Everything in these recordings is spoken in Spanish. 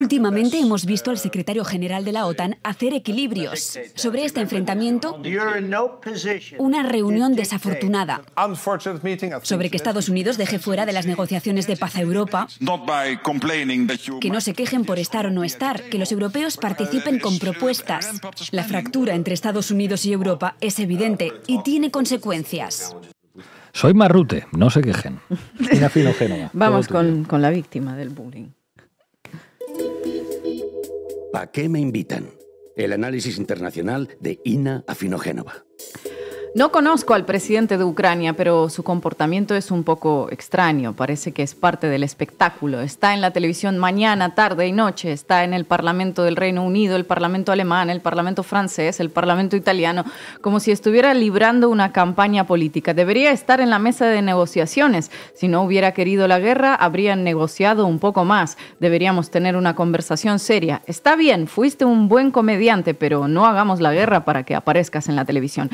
Últimamente hemos visto al secretario general de la OTAN hacer equilibrios sobre este enfrentamiento, una reunión desafortunada, sobre que Estados Unidos deje fuera de las negociaciones de paz a Europa, que no se quejen por estar o no estar, que los europeos participen con propuestas. La fractura entre Estados Unidos y Europa es evidente y tiene consecuencias. Soy Marrute, no se quejen. Ina Afinogenova. Vamos con la víctima del bullying. ¿A qué me invitan? El análisis internacional de Ina Afinogenova. No conozco al presidente de Ucrania, pero su comportamiento es un poco extraño. Parece que es parte del espectáculo. Está en la televisión mañana, tarde y noche. Está en el Parlamento del Reino Unido, el Parlamento alemán, el Parlamento francés, el Parlamento italiano, como si estuviera librando una campaña política. Debería estar en la mesa de negociaciones. Si no hubiera querido la guerra, habrían negociado un poco más. Deberíamos tener una conversación seria. Está bien, fuiste un buen comediante, pero no hagamos la guerra para que aparezcas en la televisión.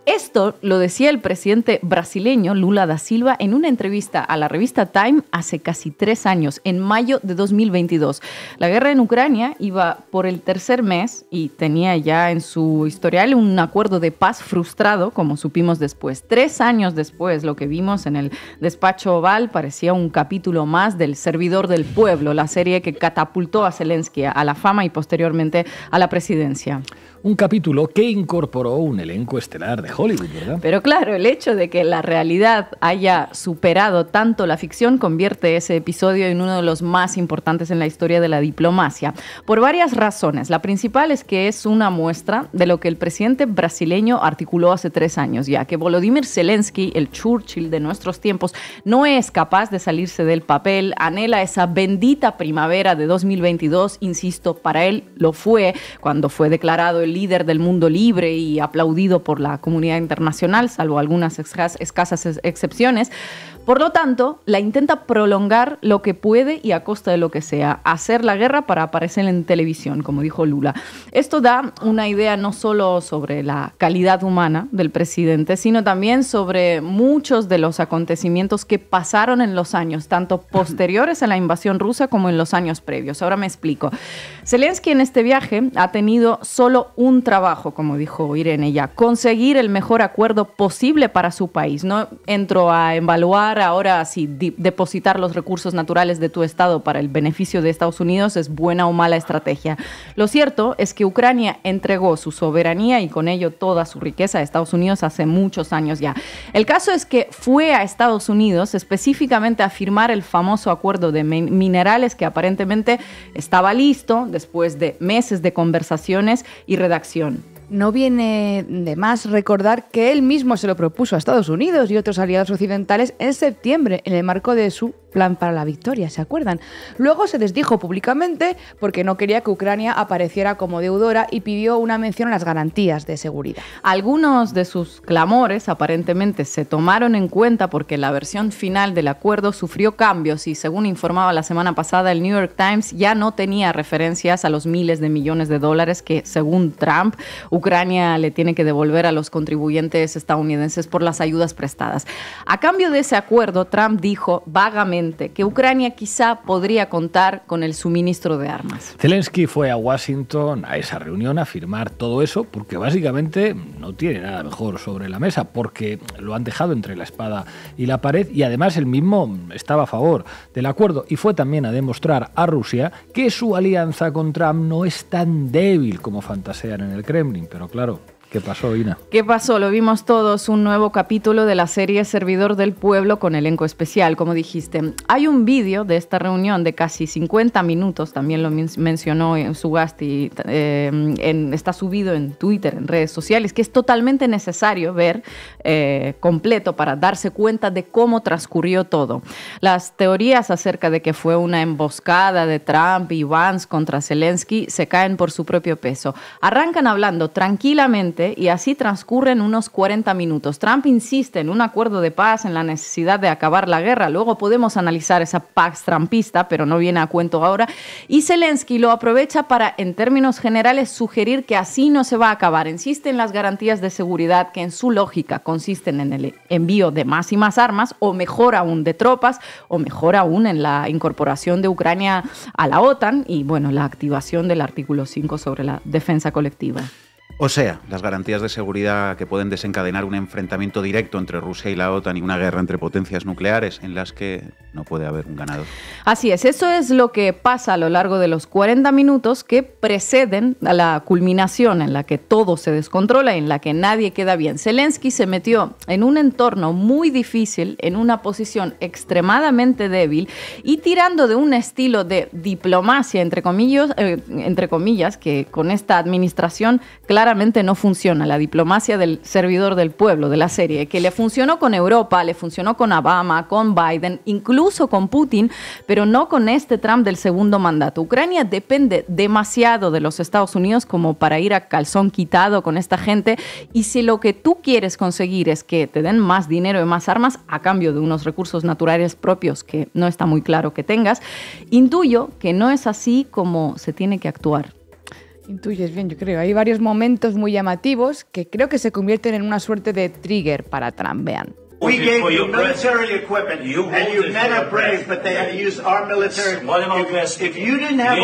Esto lo decía el presidente brasileño Lula da Silva en una entrevista a la revista Time hace casi 3 años, en mayo de 2022. La guerra en Ucrania iba por el tercer mes y tenía ya en su historial un acuerdo de paz frustrado, como supimos después. 3 años después, lo que vimos en el despacho Oval parecía un capítulo más del Servidor del Pueblo, la serie que catapultó a Zelensky a la fama y posteriormente a la presidencia. Un capítulo que incorporó un elenco estelar de Hollywood, ¿verdad? Pero claro, el hecho de que la realidad haya superado tanto la ficción convierte ese episodio en uno de los más importantes en la historia de la diplomacia. Por varias razones. La principal es que es una muestra de lo que el presidente brasileño articuló hace 3 años ya, que Volodymyr Zelensky, el Churchill de nuestros tiempos, no es capaz de salirse del papel, anhela esa bendita primavera de 2022, insisto, para él lo fue cuando fue declarado el líder del mundo libre y aplaudido por la comunidad internacional, salvo algunas escasas excepciones. Por lo tanto, la intenta prolongar lo que puede y a costa de lo que sea, hacer la guerra para aparecer en televisión, como dijo Lula. Esto da una idea no solo sobre la calidad humana del presidente, sino también sobre muchos de los acontecimientos que pasaron en los años, tanto posteriores a la invasión rusa como en los años previos. Ahora me explico. Zelensky en este viaje ha tenido solo un trabajo, como dijo Irene ya, conseguir el mejor acuerdo posible para su país. No entro a evaluar ahora si depositar los recursos naturales de tu estado para el beneficio de Estados Unidos es buena o mala estrategia. Lo cierto es que Ucrania entregó su soberanía y con ello toda su riqueza a Estados Unidos hace muchos años ya. El caso es que fue a Estados Unidos específicamente a firmar el famoso acuerdo de minerales que aparentemente estaba listo después de meses de conversaciones y redacción. No viene de más recordar que él mismo se lo propuso a Estados Unidos y otros aliados occidentales en septiembre, en el marco de su Plan para la Victoria, ¿se acuerdan? Luego se desdijo públicamente porque no quería que Ucrania apareciera como deudora y pidió una mención a las garantías de seguridad. Algunos de sus clamores aparentemente se tomaron en cuenta porque la versión final del acuerdo sufrió cambios y, según informaba la semana pasada el New York Times, ya no tenía referencias a los miles de millones de dólares que, según Trump, Ucrania le tiene que devolver a los contribuyentes estadounidenses por las ayudas prestadas. A cambio de ese acuerdo, Trump dijo vagamente que Ucrania quizá podría contar con el suministro de armas. Zelensky fue a Washington a esa reunión a firmar todo eso porque básicamente no tiene nada mejor sobre la mesa, porque lo han dejado entre la espada y la pared y además él mismo estaba a favor del acuerdo y fue también a demostrar a Rusia que su alianza con Trump no es tan débil como fantasean en el Kremlin, pero claro. ¿Qué pasó, Ina? ¿Qué pasó? Lo vimos todos, un nuevo capítulo de la serie Servidor del Pueblo con elenco especial, como dijiste. Hay un vídeo de esta reunión de casi 50 minutos, también lo mencionó Sugasti, está subido en Twitter, en redes sociales, que es totalmente necesario ver completo para darse cuenta de cómo transcurrió todo. Las teorías acerca de que fue una emboscada de Trump y Vance contra Zelensky se caen por su propio peso. Arrancan hablando tranquilamente nuevamente y así transcurren unos 40 minutos. Trump insiste en un acuerdo de paz, en la necesidad de acabar la guerra. Luego podemos analizar esa pax trumpista, pero no viene a cuento ahora. Y Zelensky lo aprovecha para, en términos generales, sugerir que así no se va a acabar. Insiste en las garantías de seguridad que en su lógica consisten en el envío de más y más armas, o mejor aún de tropas, o mejor aún en la incorporación de Ucrania a la OTAN y, bueno, la activación del artículo 5 sobre la defensa colectiva. O sea, las garantías de seguridad que pueden desencadenar un enfrentamiento directo entre Rusia y la OTAN y una guerra entre potencias nucleares en las que no puede haber un ganador. Así es, eso es lo que pasa a lo largo de los 40 minutos que preceden a la culminación en la que todo se descontrola y en la que nadie queda bien. Zelensky se metió en un entorno muy difícil, en una posición extremadamente débil y tirando de un estilo de diplomacia, entre comillas, que con esta administración claramente no funciona, la diplomacia del servidor del pueblo, de la serie, que le funcionó con Europa, le funcionó con Obama, con Biden, incluso con Putin, pero no con este Trump del segundo mandato. Ucrania depende demasiado de los Estados Unidos como para ir a calzón quitado con esta gente, y si lo que tú quieres conseguir es que te den más dinero y más armas a cambio de unos recursos naturales propios que no está muy claro que tengas, intuyo que no es así como se tiene que actuar. Intuyes bien, yo creo. Hay varios momentos muy llamativos que creo que se convierten en una suerte de trigger para Trump. Vean. We gave you military equipment, and you men are brave, but they had to use our military. If you didn't have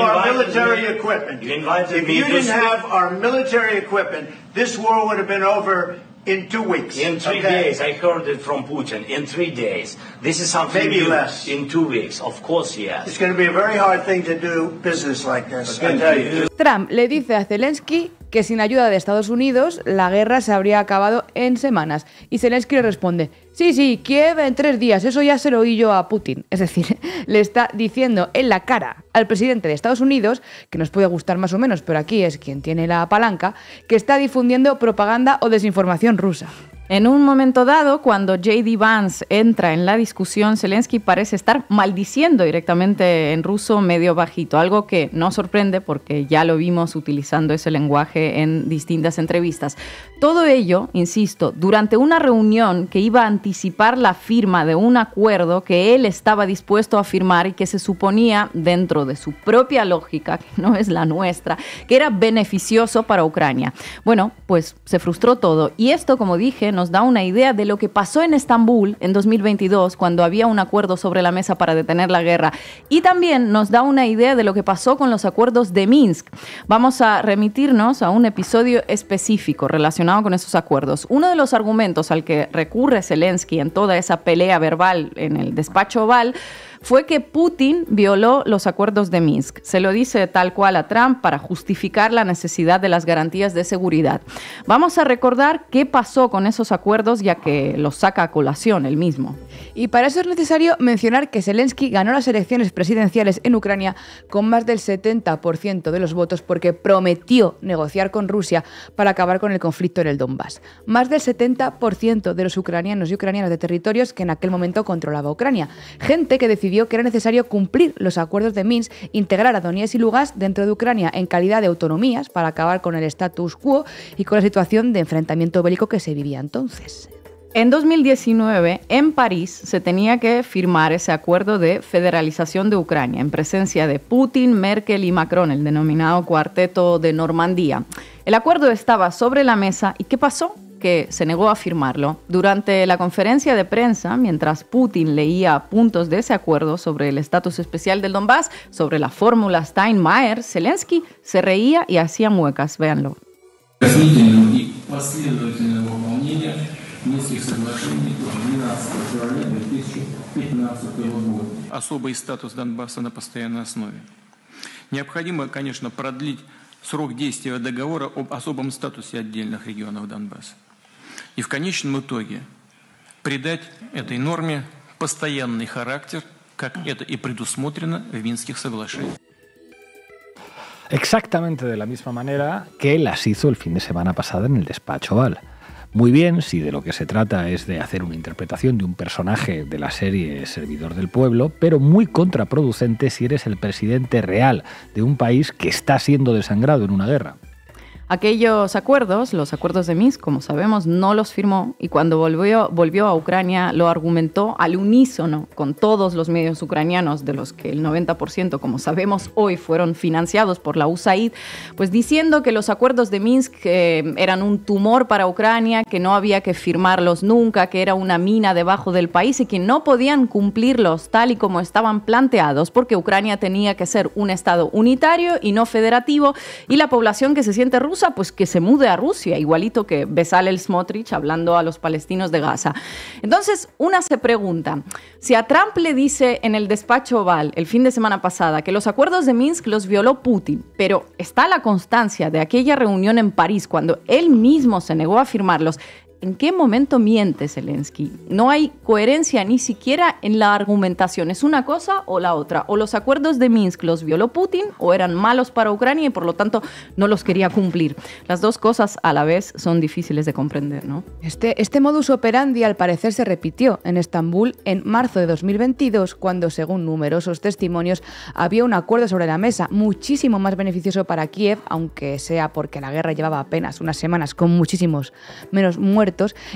our military equipment, this war would have been over in 2 weeks. In 3 days, I heard it from Putin. In 3 days, this is something maybe new. Less. In 2 weeks, of course, yes. It's going to be a very hard thing to do business like this. I tell you. Trump le dice a Zelensky que sin ayuda de Estados Unidos la guerra se habría acabado en semanas. Y Zelensky le responde, sí, Kiev en 3 días, eso ya se lo oí yo a Putin. Es decir, le está diciendo en la cara al presidente de Estados Unidos, que nos puede gustar más o menos, pero aquí es quien tiene la palanca, que está difundiendo propaganda o desinformación rusa. En un momento dado, cuando J.D. Vance entra en la discusión, Zelensky parece estar maldiciendo directamente en ruso medio bajito, algo que no sorprende porque ya lo vimos utilizando ese lenguaje en distintas entrevistas. Todo ello, insisto, durante una reunión que iba a anticipar la firma de un acuerdo que él estaba dispuesto a firmar y que se suponía, dentro de su propia lógica, que no es la nuestra, que era beneficioso para Ucrania. Bueno, pues se frustró todo y esto, como dije, nos da una idea de lo que pasó en Estambul en 2022, cuando había un acuerdo sobre la mesa para detener la guerra, y también nos da una idea de lo que pasó con los acuerdos de Minsk. Vamos a remitirnos a un episodio específico relacionado con esos acuerdos. Uno de los argumentos al que recurre Zelensky en toda esa pelea verbal en el despacho Oval fue que Putin violó los acuerdos de Minsk. Se lo dice tal cual a Trump para justificar la necesidad de las garantías de seguridad. Vamos a recordar qué pasó con esos acuerdos, ya que los saca a colación él mismo. Y para eso es necesario mencionar que Zelensky ganó las elecciones presidenciales en Ucrania con más del 70% de los votos porque prometió negociar con Rusia para acabar con el conflicto en el Donbass. Más del 70% de los ucranianos y ucranianas de territorios que en aquel momento controlaba Ucrania. Gente que decidió que era necesario cumplir los acuerdos de Minsk, integrar a Donetsk y Lugansk dentro de Ucrania en calidad de autonomías para acabar con el status quo y con la situación de enfrentamiento bélico que se vivía entonces. En 2019, en París, se tenía que firmar ese acuerdo de federalización de Ucrania en presencia de Putin, Merkel y Macron, el denominado Cuarteto de Normandía. El acuerdo estaba sobre la mesa y ¿qué pasó? Que se negó a firmarlo. Durante la conferencia de prensa, mientras Putin leía puntos de ese acuerdo sobre el estatus especial del Donbass, sobre la fórmula Steinmeier, Zelensky se reía y hacía muecas. Véanlo. Особый статус Донбасса на постоянной основе. Необходимо, конечно, продлить срок действия договора об особом статусе отдельных регионов Донбасса. И в конечном итоге придать этой норме постоянный характер, как это и предусмотрено в Минских соглашениях. Exactamente de la misma manera que las hizo el fin de semana pasado en el despacho Oval. Muy bien si de lo que se trata es de hacer una interpretación de un personaje de la serie Servidor del Pueblo, pero muy contraproducente si eres el presidente real de un país que está siendo desangrado en una guerra. Aquellos acuerdos, los acuerdos de Minsk, como sabemos, no los firmó y cuando volvió a Ucrania lo argumentó al unísono con todos los medios ucranianos, de los que el 90%, como sabemos hoy, fueron financiados por la USAID, pues diciendo que los acuerdos de Minsk eran un tumor para Ucrania, que no había que firmarlos nunca, que era una mina debajo del país y que no podían cumplirlos tal y como estaban planteados porque Ucrania tenía que ser un estado unitario y no federativo y la población que se siente rusa pues que se mude a Rusia, igualito que Bezalel Smotrich hablando a los palestinos de Gaza. Entonces, una se pregunta, si a Trump le dice en el despacho Oval el fin de semana pasada que los acuerdos de Minsk los violó Putin, pero está la constancia de aquella reunión en París cuando él mismo se negó a firmarlos, ¿en qué momento miente Zelensky? No hay coherencia ni siquiera en la argumentación. ¿Es una cosa o la otra? ¿O los acuerdos de Minsk los violó Putin o eran malos para Ucrania y por lo tanto no los quería cumplir? Las dos cosas a la vez son difíciles de comprender, ¿no? Este modus operandi al parecer se repitió en Estambul en marzo de 2022 cuando, según numerosos testimonios, había un acuerdo sobre la mesa muchísimo más beneficioso para Kiev, aunque sea porque la guerra llevaba apenas unas semanas con muchísimos menos muertos,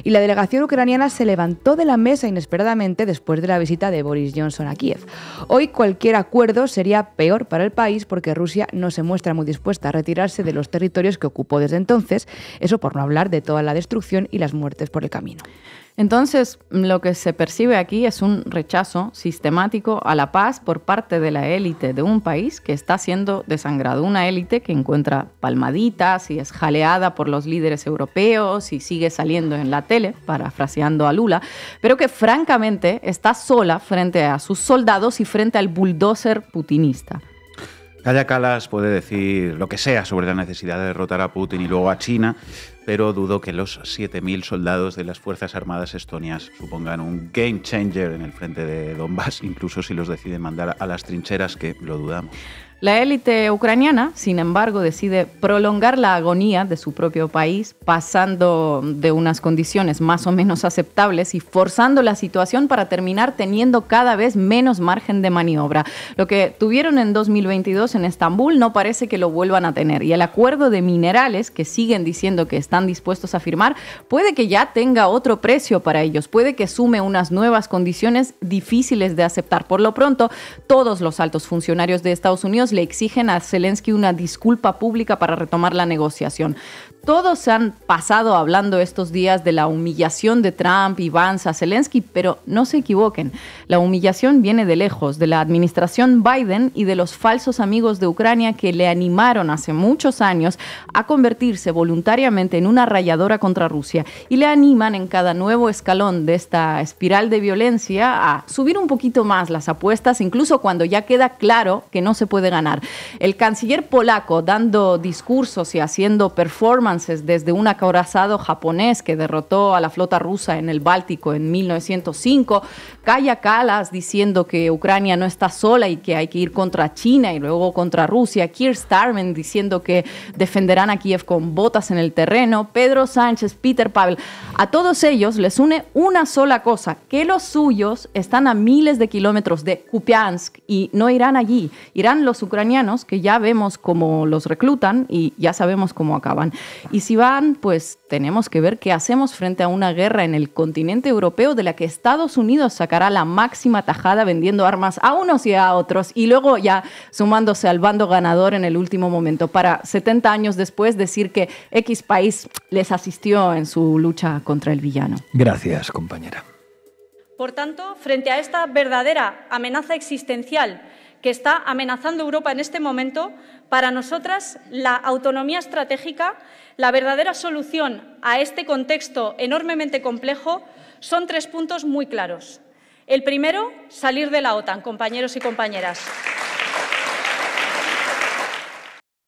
y la delegación ucraniana se levantó de la mesa inesperadamente después de la visita de Boris Johnson a Kiev. Hoy cualquier acuerdo sería peor para el país porque Rusia no se muestra muy dispuesta a retirarse de los territorios que ocupó desde entonces, eso por no hablar de toda la destrucción y las muertes por el camino. Entonces, lo que se percibe aquí es un rechazo sistemático a la paz por parte de la élite de un país que está siendo desangrado. Una élite que encuentra palmaditas y es jaleada por los líderes europeos y sigue saliendo en la tele, parafraseando a Lula, pero que francamente está sola frente a sus soldados y frente al bulldozer putinista. Kaja Kallas puede decir lo que sea sobre la necesidad de derrotar a Putin y luego a China, pero dudo que los 7.000 soldados de las Fuerzas Armadas estonias supongan un game changer en el frente de Donbass, incluso si los deciden mandar a las trincheras, que lo dudamos. La élite ucraniana, sin embargo, decide prolongar la agonía de su propio país, pasando de unas condiciones más o menos aceptables y forzando la situación para terminar teniendo cada vez menos margen de maniobra. Lo que tuvieron en 2022 en Estambul no parece que lo vuelvan a tener. Y el acuerdo de minerales, que siguen diciendo que están dispuestos a firmar, puede que ya tenga otro precio para ellos, puede que sume unas nuevas condiciones difíciles de aceptar. Por lo pronto, todos los altos funcionarios de Estados Unidos le exigen a Zelensky una disculpa pública para retomar la negociación. Todos se han pasado hablando estos días de la humillación de Trump y Vance a Zelensky, pero no se equivoquen. La humillación viene de lejos, de la administración Biden y de los falsos amigos de Ucrania que le animaron hace muchos años a convertirse voluntariamente en una rayadora contra Rusia y le animan en cada nuevo escalón de esta espiral de violencia a subir un poquito más las apuestas, incluso cuando ya queda claro que no se puede ganar. El canciller polaco dando discursos y haciendo performances desde un acorazado japonés que derrotó a la flota rusa en el Báltico en 1905, Kaja Kallas diciendo que Ucrania no está sola y que hay que ir contra China y luego contra Rusia, Keir Starmer diciendo que defenderán a Kiev con botas en el terreno, Pedro Sánchez, Peter Pavel, a todos ellos les une una sola cosa, que los suyos están a miles de kilómetros de Kupiansk y no irán allí, irán los ucranianos que ya vemos cómo los reclutan y ya sabemos cómo acaban. Y si van, pues tenemos que ver qué hacemos frente a una guerra en el continente europeo de la que Estados Unidos sacará la máxima tajada vendiendo armas a unos y a otros y luego ya sumándose al bando ganador en el último momento para 70 años después decir que X país les asistió en su lucha contra el villano. Gracias, compañera. Por tanto, frente a esta verdadera amenaza existencial que está amenazando Europa en este momento, para nosotras la autonomía estratégica, la verdadera solución a este contexto enormemente complejo, son 3 puntos muy claros. El primero, salir de la OTAN, compañeros y compañeras.